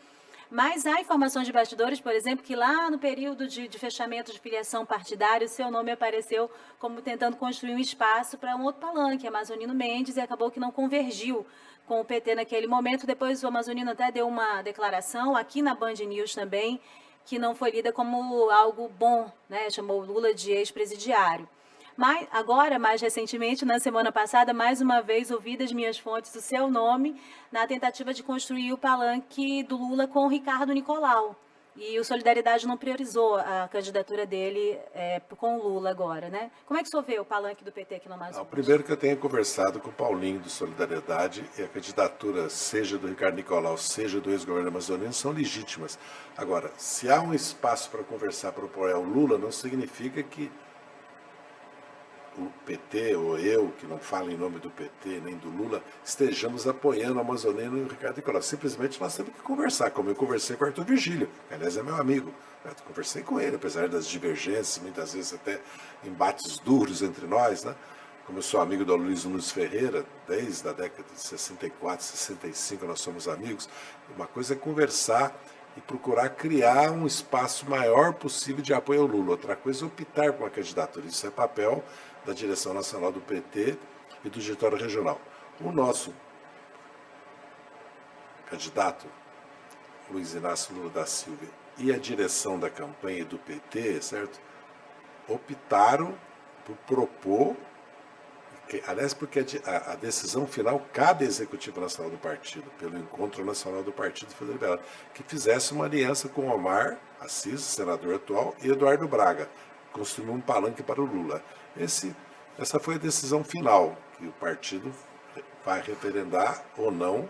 Mas há informações de bastidores, por exemplo, que lá no período de fechamento de filiação partidária, o seu nome apareceu como tentando construir um espaço para um outro palanque, Amazonino Mendes, e acabou que não convergiu com o PT naquele momento. Depois o Amazonino até deu uma declaração, aqui na Band News também, que não foi lida como algo bom, né? Chamou o Lula de ex-presidiário. Mas agora, mais recentemente, na semana passada, mais uma vez ouvi das minhas fontes o seu nome na tentativa de construir o palanque do Lula com o Ricardo Nicolau. E o Solidariedade não priorizou a candidatura dele com o Lula agora, né? Como é que o senhor vê o palanque do PT aqui no Amazonas? Primeiro que eu tenho conversado com o Paulinho do Solidariedade, e a candidatura, seja do Ricardo Nicolau, seja do ex-governo amazonino, são legítimas. Agora, se há um espaço para conversar, para apoiar o Lula, não significa que o PT ou eu, que não falo em nome do PT nem do Lula, estejamos apoiando o amazonino e o Ricardo Nicolau. Simplesmente nós temos que conversar, como eu conversei com o Arthur Virgílio, que aliás é meu amigo. Eu conversei com ele, apesar das divergências, muitas vezes até embates duros entre nós, né? Como eu sou amigo do Luiz Nunes Ferreira, desde a década de 64, 65 nós somos amigos. Uma coisa é conversar e procurar criar um espaço maior possível de apoio ao Lula. Outra coisa é optar por uma candidatura. Isso é papel da direção nacional do PT e do diretório regional. O nosso candidato, Luiz Inácio Lula da Silva, e a direção da campanha do PT, certo? Optaram por propor, aliás, porque a decisão final cabe ao Executivo Nacional do Partido, pelo Encontro Nacional do Partido Federal, que fizesse uma aliança com Omar Assis, senador atual, e Eduardo Braga, construiu um palanque para o Lula. Essa foi a decisão final, que o partido vai referendar ou não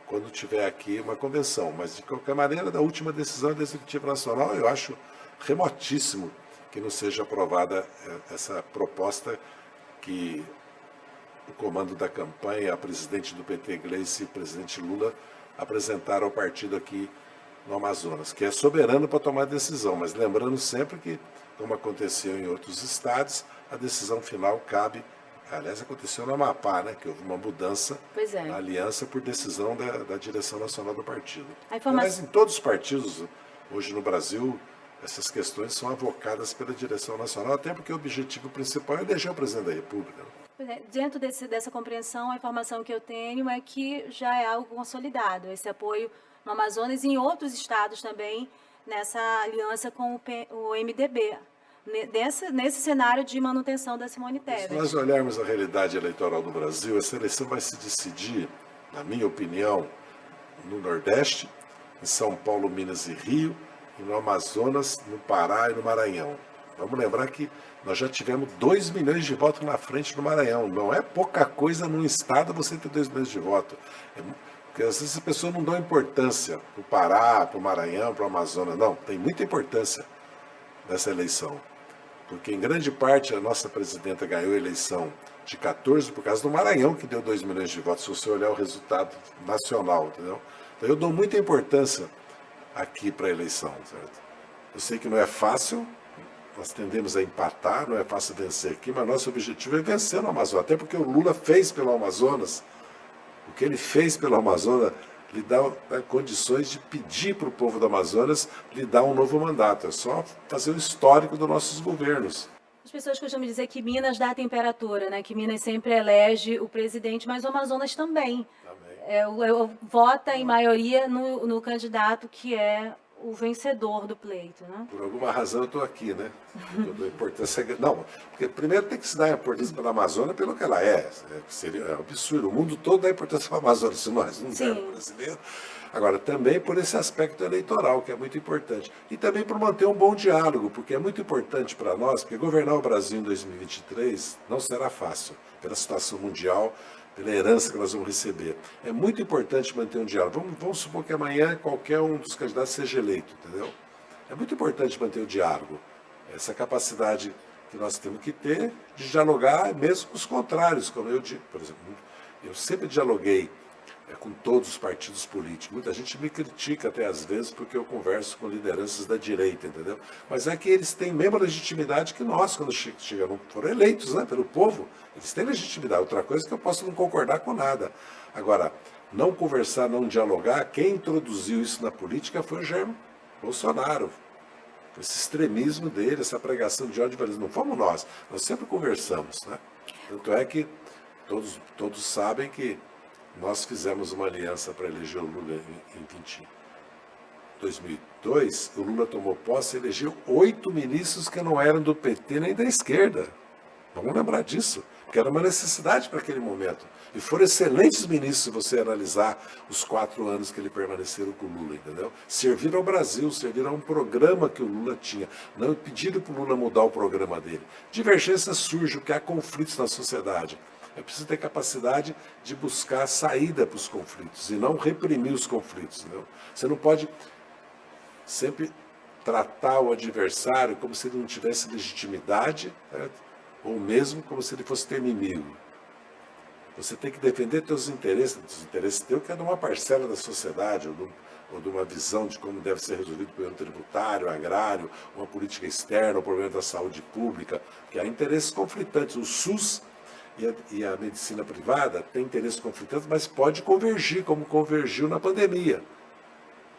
quando tiver aqui uma convenção. Mas, de qualquer maneira, da última decisão do Executivo Nacional, eu acho remotíssimo que não seja aprovada essa proposta que o comando da campanha, a presidente do PT, Gleice, e o presidente Lula apresentaram ao partido aqui no Amazonas, que é soberano para tomar decisão, mas lembrando sempre que, como aconteceu em outros estados, a decisão final cabe, aliás, aconteceu no Amapá, né, que houve uma mudança na aliança por decisão da direção nacional do partido. Mas em todos os partidos, hoje no Brasil, essas questões são avocadas pela direção nacional, até porque o objetivo principal é eleger o presidente da República. Dentro dessa compreensão, a informação que eu tenho é que já é algo consolidado, esse apoio no Amazonas e em outros estados também, nessa aliança com o MDB, nesse cenário de manutenção da Simone Tebet. Se nós olharmos a realidade eleitoral do Brasil, essa eleição vai se decidir, na minha opinião, no Nordeste, em São Paulo, Minas e Rio, e no Amazonas, no Pará e no Maranhão. Vamos lembrar que nós já tivemos 2 milhões de votos na frente do Maranhão. Não é pouca coisa num estado você ter 2 milhões de votos. Porque às vezes as pessoas não dão importância para o Pará, para o Maranhão, para o Amazonas. Não, tem muita importância nessa eleição. Porque em grande parte a nossa presidenta ganhou a eleição de 14 por causa do Maranhão, que deu 2 milhões de votos, se você olhar o resultado nacional, entendeu? Então eu dou muita importância aqui para a eleição, certo? Eu sei que não é fácil, nós tendemos a empatar, não é fácil vencer aqui, mas nosso objetivo é vencer no Amazonas, até porque o Lula fez pelo Amazonas, o que ele fez pelo Amazonas lhe dá condições de pedir para o povo do Amazonas lhe dar um novo mandato, é só fazer o histórico dos nossos governos. As pessoas costumam dizer que Minas dá temperatura, né? Que Minas sempre elege o presidente, mas o Amazonas também. Vota em maioria no candidato que é o vencedor do pleito, né? Por alguma razão eu estou aqui, né? Eu dou importância. Não, porque primeiro tem que se dar importância pela Amazônia pelo que ela é. Seria um absurdo. O mundo todo dá importância para a Amazônia, se nós não dermos brasileiro. Agora, também por esse aspecto eleitoral, que é muito importante. E também por manter um bom diálogo, porque é muito importante para nós, porque governar o Brasil em 2023 não será fácil, pela situação mundial, pela herança que nós vamos receber. É muito importante manter um diálogo. Vamos supor que amanhã qualquer um dos candidatos seja eleito, entendeu? É muito importante manter o diálogo. Essa capacidade que nós temos que ter de dialogar mesmo com os contrários, como eu digo, por exemplo. Eu sempre dialoguei com todos os partidos políticos. Muita gente me critica até às vezes porque eu converso com lideranças da direita, entendeu? Mas é que eles têm a mesma legitimidade que nós, quando chegam, foram eleitos, né, pelo povo. Eles têm legitimidade. Outra coisa é que eu posso não concordar com nada. Agora, não conversar, não dialogar, quem introduziu isso na política foi o Jair Bolsonaro. Esse extremismo dele, essa pregação de ódio, não fomos nós sempre conversamos, né? Tanto é que todos sabem que nós fizemos uma aliança para eleger o Lula em 2002, o Lula tomou posse e elegeu 8 ministros que não eram do PT nem da esquerda. Vamos lembrar disso, porque era uma necessidade para aquele momento. E foram excelentes ministros se você analisar os 4 anos que ele permaneceram com o Lula, entendeu? Serviram ao Brasil, serviram a um programa que o Lula tinha. Não pediram para o Lula mudar o programa dele. Divergências surgem, porque há conflitos na sociedade. É preciso ter capacidade de buscar saída para os conflitos e não reprimir os conflitos. Entendeu? Você não pode sempre tratar o adversário como se ele não tivesse legitimidade, certo? Ou mesmo como se ele fosse teu inimigo. Você tem que defender teus interesses, os interesses teus, que é de uma parcela da sociedade, ou de uma visão de como deve ser resolvido o problema tributário, agrário, uma política externa, o problema da saúde pública, que há interesses conflitantes. O SUS e a medicina privada têm interesses conflitantes, mas pode convergir, como convergiu na pandemia.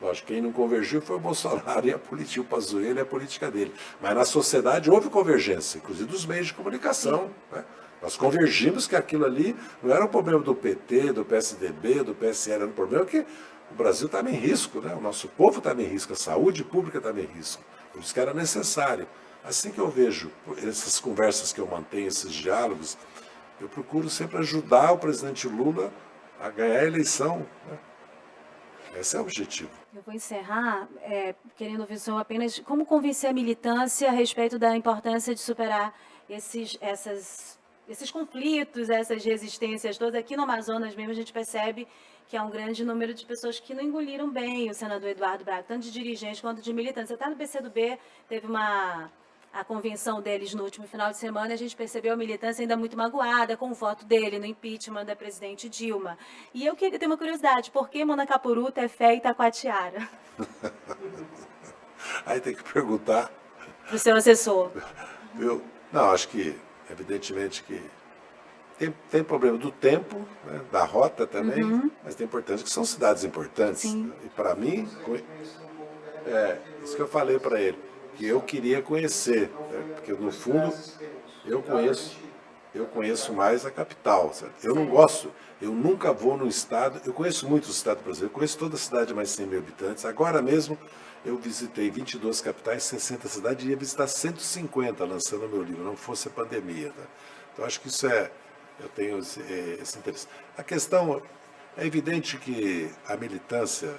Lógico, quem não convergiu foi o Bolsonaro e a política, o Pazuello e a política dele. Mas na sociedade houve convergência, inclusive dos meios de comunicação. Né? Nós convergimos que aquilo ali não era um problema do PT, do PSDB, do PSL, era um problema que o Brasil estava em risco, né? O nosso povo estava em risco, a saúde pública estava em risco. Por isso que era necessário. Assim que eu vejo essas conversas que eu mantenho, esses diálogos, eu procuro sempre ajudar o presidente Lula a ganhar a eleição. Né? Esse é o objetivo. Eu vou encerrar querendo ouvir o senhor apenas como convencer a militância a respeito da importância de superar esses conflitos, essas resistências todas. Aqui no Amazonas mesmo a gente percebe que há um grande número de pessoas que não engoliram bem o senador Eduardo Braga, tanto de dirigentes quanto de militantes. Você está no PCdoB, teve a convenção deles no último final de semana, e a gente percebeu a militância ainda muito magoada com o voto dele no impeachment da presidente Dilma. E eu queria ter uma curiosidade, por que Monacapuruta é fé e Itacoatiara? Aí tem que perguntar. Para o seu assessor. Não, acho que, evidentemente, que tem problema do tempo, né, da rota também, mas tem importância que são cidades importantes. Sim. E para mim, isso que eu falei para ele, que eu queria conhecer, né, porque no fundo eu conheço mais a capital. Certo? Eu não gosto, eu nunca vou no estado, eu conheço muito o estado brasileiro, eu conheço toda a cidade de mais de 100 mil habitantes. Agora mesmo eu visitei 22 capitais, 60 cidades, e ia visitar 150 lançando meu livro, não fosse a pandemia. Tá? Então acho que isso eu tenho esse interesse. A questão, é evidente que a militância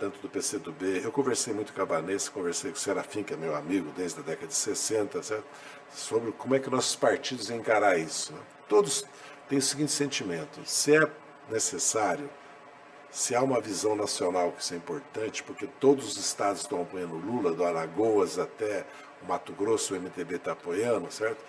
tanto do PCdoB. Eu conversei muito com a Vanessa, conversei com o Serafim, que é meu amigo desde a década de 60, certo? Sobre como é que nossos partidos iam encarar isso. Né? Todos têm o seguinte sentimento: se é necessário, se há uma visão nacional que isso é importante, porque todos os estados estão apoiando Lula, do Alagoas até o Mato Grosso, o MDB está apoiando, certo?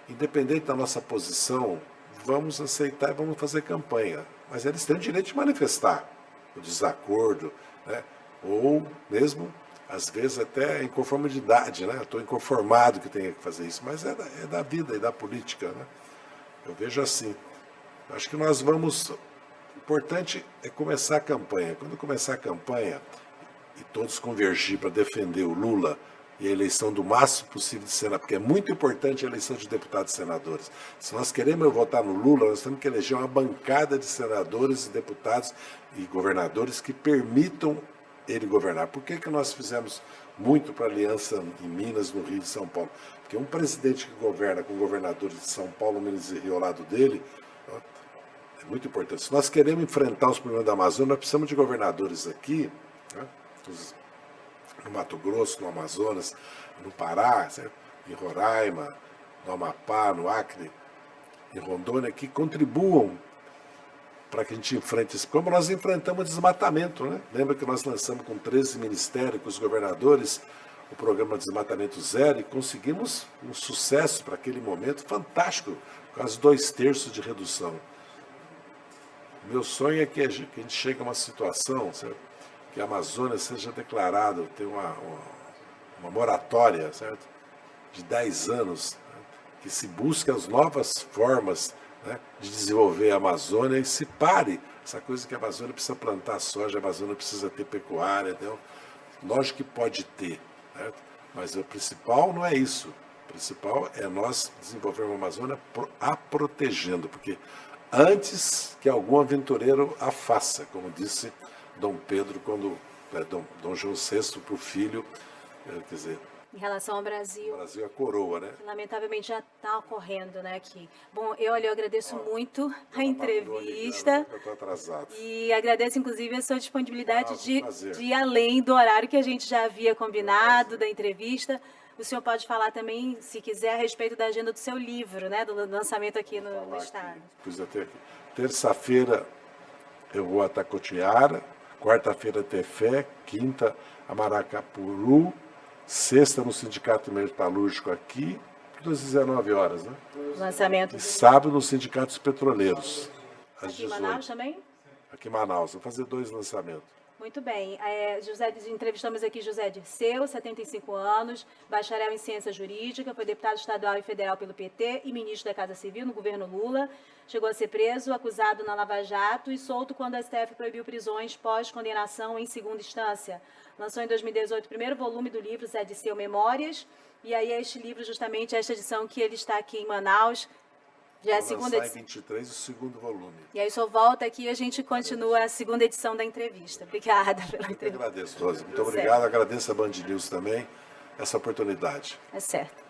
Independente da nossa posição, vamos aceitar e vamos fazer campanha. Mas eles têm o direito de manifestar o desacordo, né? Ou mesmo, às vezes, até inconformidade, né? Estou inconformado que tenha que fazer isso, mas é da vida e da política, né? Eu vejo assim. Acho que nós vamos... O importante é começar a campanha. Quando começar a campanha e todos convergir para defender o Lula e a eleição do máximo possível de senadores, porque é muito importante a eleição de deputados e senadores. Se nós queremos votar no Lula, nós temos que eleger uma bancada de senadores e deputados e governadores que permitam ele governar. Por que nós fizemos muito para a aliança em Minas, no Rio e São Paulo? Porque um presidente que governa com governadores de São Paulo, Minas e Rio ao lado dele, é muito importante. Se nós queremos enfrentar os problemas da Amazônia, nós precisamos de governadores aqui, né? No Mato Grosso, no Amazonas, no Pará, certo? Em Roraima, no Amapá, no Acre, em Rondônia, que contribuam para que a gente enfrente isso. Como nós enfrentamos o desmatamento, né? Lembra que nós lançamos com 13 ministérios, com os governadores, o programa Desmatamento Zero, e conseguimos um sucesso para aquele momento fantástico, quase 2/3 de redução. Meu sonho é que a gente chegue a uma situação, certo? Que a Amazônia seja declarado, tem uma moratória, certo? De 10 anos, né? Que se busque as novas formas, né, de desenvolver a Amazônia e se pare essa coisa que a Amazônia precisa plantar soja, a Amazônia precisa ter pecuária, entendeu? Lógico que pode ter, certo? Mas o principal não é isso. O principal é nós desenvolvermos a Amazônia a protegendo, porque antes que algum aventureiro a faça, como disse Dom Pedro, Dom João VI para o filho, quer dizer... Em relação ao Brasil. O Brasil é a coroa, né? Lamentavelmente já está ocorrendo, né, aqui. Bom, eu agradeço muito a entrevista. Eu estou atrasado. E agradeço, inclusive, a sua disponibilidade de prazer. ir além do horário que a gente já havia combinado da entrevista. O senhor pode falar também, se quiser, a respeito da agenda do seu livro, né, do lançamento aqui no Estado. Pois até aqui. Terça-feira eu vou a Tacotiara, quarta-feira Tefé, quinta a Maracapuru, sexta no Sindicato Metalúrgico aqui, às 19 horas, né? Lançamento. E sábado nos Sindicatos Petroleiros, às aqui 18. Em Manaus também? Aqui em Manaus, vou fazer 2 lançamentos. Muito bem. Entrevistamos aqui José Dirceu, 75 anos, bacharel em Ciência Jurídica, foi deputado estadual e federal pelo PT e ministro da Casa Civil no governo Lula. Chegou a ser preso, acusado na Lava Jato e solto quando a STF proibiu prisões pós-condenação em segunda instância. Lançou em 2018 o primeiro volume do livro Zé Dirceu Memórias, e aí este livro, justamente, esta edição que ele está aqui em Manaus, já é a segunda edição. Em 23, o segundo volume. E aí o senhor volta aqui e a gente continua a segunda edição da entrevista. Obrigada pela entrevista. Eu agradeço, Rosa. Muito obrigado. Agradeço a Band News também essa oportunidade. É certo.